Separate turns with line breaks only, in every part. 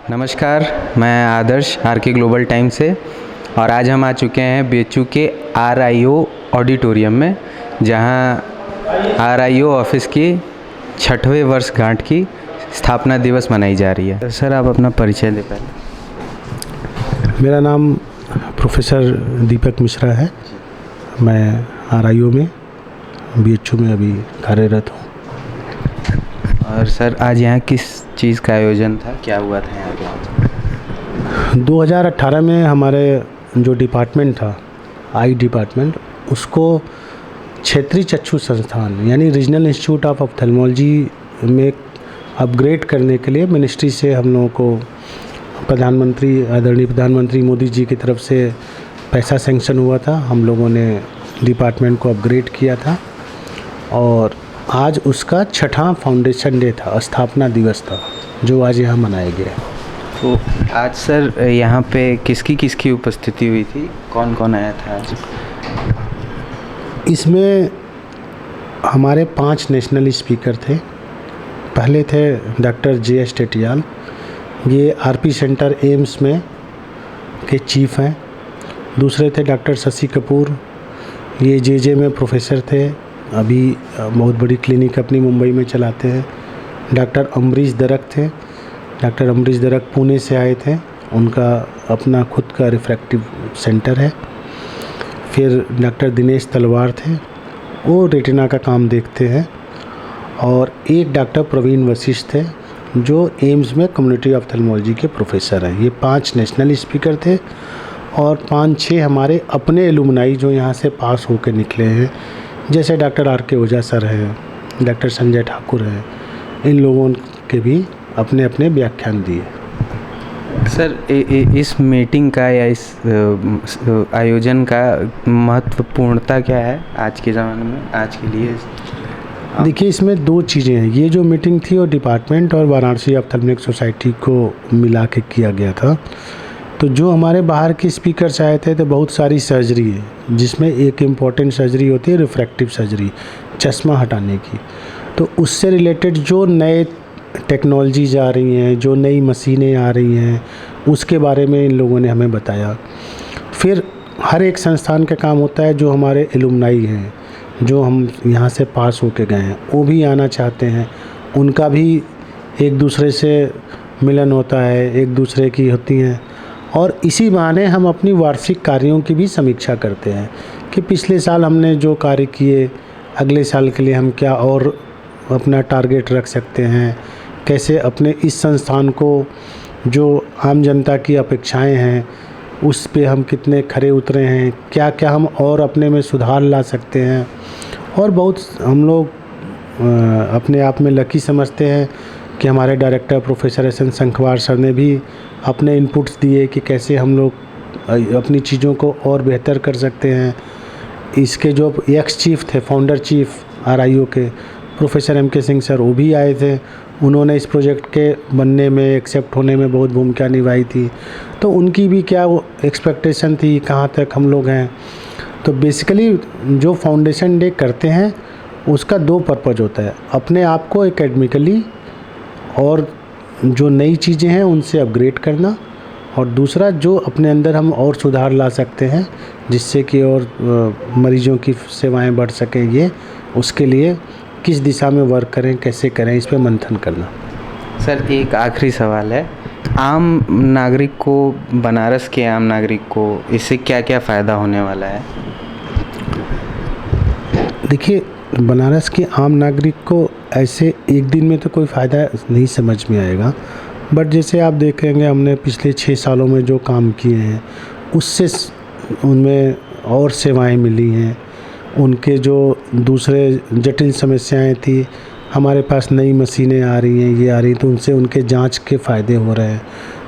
नमस्कार, मैं आदर्श R K. Global time से और आज हम आ चुके हैं बीएचयू के आरआईओ ऑडिटोरियम में, जहां आरआईओ ऑफिस की 6वें वर्षगांठ की स्थापना दिवस मनाई जा रही है। तो सर, आप अपना परिचय दें पहले।
मेरा नाम प्रोफेसर दीपक मिश्रा है। मैं आरआईओ में बीएचयू में अभी कार्यरत हूँ।
और सर, आज यहाँ किस चीज़ का आयोजन था, क्या हुआ था यहाँ पे?
2018 में हमारे जो डिपार्टमेंट था, आई डिपार्टमेंट, उसको क्षेत्रीय चक्षु संस्थान यानी रीजनल इंस्टीट्यूट ऑफ ऑप्थेल्मोलॉजी में अपग्रेड करने के लिए मिनिस्ट्री से हम लोगों को आदरणीय प्रधानमंत्री मोदी जी की तरफ से पैसा सेंक्शन हुआ था। हम लोगों ने डिपार्टमेंट को अपग्रेड किया था और आज उसका 6वां फाउंडेशन डे था, स्थापना दिवस था, जो आज यहाँ मनाया गया।
तो आज सर यहाँ पे किसकी उपस्थिति हुई थी, कौन कौन आया था आज?
इसमें हमारे 5 नेशनल स्पीकर थे। पहले थे डॉक्टर जे.एस. टेटियाल, ये आरपी सेंटर एम्स में के चीफ हैं। दूसरे थे डॉक्टर शशि कपूर, ये जे में प्रोफेसर थे, अभी बहुत बड़ी क्लिनिक अपनी मुंबई में चलाते हैं। डॉक्टर अमरीश दरक थे। डॉक्टर अमरीश दरक पुणे से आए थे, उनका अपना खुद का रिफ्रैक्टिव सेंटर है। फिर डॉक्टर दिनेश तलवार थे, वो रेटिना का काम देखते हैं। और एक डॉक्टर प्रवीण वशिष्ठ थे, जो एम्स में कम्युनिटी ऑप्थेल्मोलॉजी के प्रोफेसर हैं। ये 5 नेशनल स्पीकर थे और 5-6 हमारे अपने एलुमनाई जो यहाँ से पास होकर निकले हैं, जैसे डॉक्टर आर.के. ओझा सर हैं, डॉक्टर संजय ठाकुर हैं। इन लोगों के भी अपने अपने व्याख्यान दिए।
सर, इस मीटिंग का या इस आयोजन का महत्वपूर्णता क्या है आज के ज़माने में, आज के लिए?
देखिए, इसमें 2 चीज़ें हैं। ये जो मीटिंग थी वो डिपार्टमेंट और वाराणसी ऑप्थेल्मिक सोसाइटी को मिला के किया गया था। तो जो हमारे बाहर के स्पीकर्स आए थे, तो बहुत सारी सर्जरी है, जिसमें एक इम्पॉर्टेंट सर्जरी होती है रिफ्रैक्टिव सर्जरी, चश्मा हटाने की। तो उससे रिलेटेड जो नए टेक्नोलॉजीज आ रही हैं, जो नई मशीनें आ रही हैं, उसके बारे में इन लोगों ने हमें बताया। फिर हर एक संस्थान का काम होता है, जो हमारे एलुमनाई हैं, जो हम यहाँ से पास होके गए हैं, वो भी आना चाहते हैं, उनका भी एक दूसरे से मिलन होता है, एक दूसरे की होती हैं। और इसी बहाने हम अपनी वार्षिक कार्यों की भी समीक्षा करते हैं कि पिछले साल हमने जो कार्य किए, अगले साल के लिए हम क्या और अपना टारगेट रख सकते हैं, कैसे अपने इस संस्थान को जो आम जनता की अपेक्षाएं हैं उस पे हम कितने खरे उतरे हैं, क्या क्या हम और अपने में सुधार ला सकते हैं। और बहुत हम लोग अपने आप में लकी समझते हैं कि हमारे director professor SN. Sankhwar sir ने भी अपने इनपुट्स दिए कि कैसे हम लोग अपनी चीज़ों को और बेहतर कर सकते हैं। इसके जो एक्स चीफ थे, फाउंडर चीफ आरआईओ के प्रोफेसर एम.के. सिंह सर, वो भी आए थे। उन्होंने इस प्रोजेक्ट के बनने में, एक्सेप्ट होने में बहुत भूमिका निभाई थी। तो उनकी भी क्या एक्सपेक्टेशन थी, कहाँ तक हम लोग हैं। तो बेसिकली जो फाउंडेशन डे करते हैं उसका 2 पर्पज़ होता है, अपने आप को एकेडमिकली और जो नई चीज़ें हैं उनसे अपग्रेड करना, और दूसरा जो अपने अंदर हम और सुधार ला सकते हैं जिससे कि और मरीजों की सेवाएं बढ़ सकें, ये उसके लिए किस दिशा में वर्क करें, कैसे करें, इस पे मंथन करना।
सर, एक आखिरी सवाल है, आम नागरिक को, बनारस के आम नागरिक को इससे क्या क्या फ़ायदा होने वाला है?
देखिए, बनारस के आम नागरिक को ऐसे एक दिन में तो कोई फ़ायदा नहीं समझ में आएगा, बट जैसे आप देखेंगे हमने पिछले 6 सालों में जो काम किए हैं उससे उनमें और सेवाएं मिली हैं। उनके जो दूसरे जटिल समस्याएं थी, हमारे पास नई मशीनें आ रही हैं, ये आ रही, तो उनसे उनके जांच के फ़ायदे हो रहे हैं।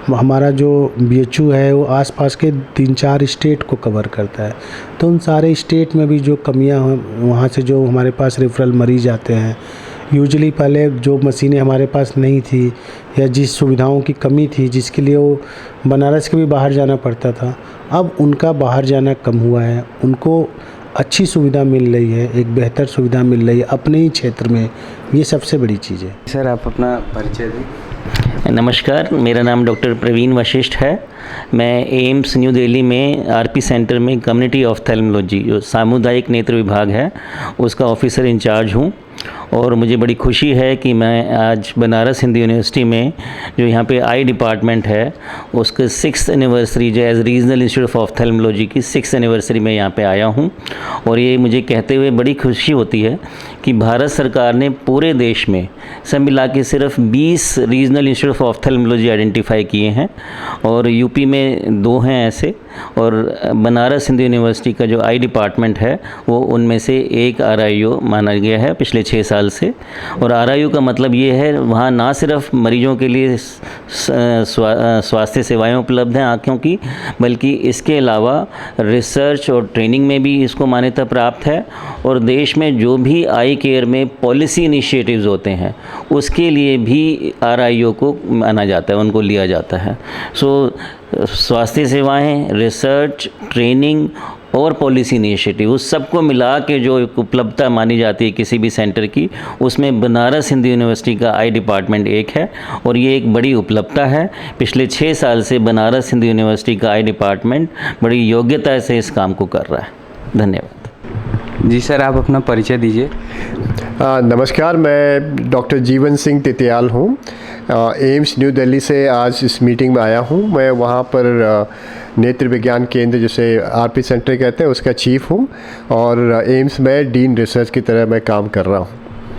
हमारा जो बीएचयू है वो आसपास के 3-4 स्टेट को कवर करता है, तो उन सारे स्टेट में भी जो कमियां हैं, वहाँ से जो हमारे पास रेफरल मरीज आते हैं, यूजुअली पहले जो मशीनें हमारे पास नहीं थी या जिस सुविधाओं की कमी थी, जिसके लिए वो बनारस के भी बाहर जाना पड़ता था, अब उनका बाहर जाना कम हुआ है। उनको अच्छी सुविधा मिल रही है, एक बेहतर सुविधा मिल रही है अपने ही क्षेत्र में, ये सबसे बड़ी चीज़ है।
सर, आप अपना परिचय दें।
नमस्कार, मेरा नाम डॉक्टर प्रवीण वशिष्ठ है। मैं एम्स न्यू दिल्ली में आरपी सेंटर में कम्युनिटी ऑफ्थेल्मोलॉजी जो सामुदायिक नेत्र विभाग है उसका ऑफिसर इंचार्ज हूँ। और मुझे बड़ी खुशी है कि मैं आज बनारस हिंदू यूनिवर्सिटी में जो यहाँ पे आई डिपार्टमेंट है उसके 6th एनिवर्सरी जो as regional institute of ophthalmology की 6th एनिवर्सरी में यहाँ पे आया हूँ। और ये मुझे कहते हुए बड़ी खुशी होती है कि भारत सरकार ने पूरे देश में सब मिला के सिर्फ 20 regional institute of ophthalmology identify किए हैं और यूपी में 2 हैं ऐसे, और बनारस हिंदू यूनिवर्सिटी का जो आई डिपार्टमेंट है वो उनमें से एक RIO माना गया है पिछले 6 साल से। और RIO का मतलब ये है वहाँ ना सिर्फ मरीजों के लिए स्वास्थ्य सेवाएं उपलब्ध हैं आँखों की, बल्कि इसके अलावा रिसर्च और ट्रेनिंग में भी इसको मान्यता प्राप्त है। और देश में जो भी आई केयर में पॉलिसी इनिशिएटिव्स होते हैं उसके लिए भी RIO को माना जाता है, उनको लिया जाता है। स्वास्थ्य सेवाएं, रिसर्च, ट्रेनिंग और पॉलिसी इनिशिएटिव उस सबको मिला के जो एक उपलब्धता मानी जाती है किसी भी सेंटर की, उसमें बनारस हिंदू यूनिवर्सिटी का आई डिपार्टमेंट एक है और ये एक बड़ी उपलब्धता है। पिछले 6 साल से बनारस हिंदू यूनिवर्सिटी का आई डिपार्टमेंट बड़ी योग्यता से इस काम को कर रहा है। धन्यवाद।
जी सर, आप अपना परिचय दीजिए।
नमस्कार, मैं डॉक्टर जीवन सिंह तितियाल हूँ। एम्स न्यू दिल्ली से आज इस मीटिंग में आया हूँ। मैं वहाँ पर नेत्र विज्ञान केंद्र जिसे RP सेंटर कहते हैं उसका चीफ हूँ और एम्स में डीन रिसर्च की तरह मैं काम कर रहा हूँ।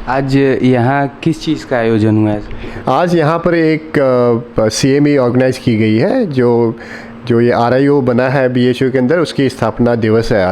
आज यहाँ किस चीज़ का आयोजन हुआ है?
आज यहाँ पर एक CME ऑर्गेनाइज की गई है जो ये RIO बना है BHU के अंदर, उसकी स्थापना दिवस है आज।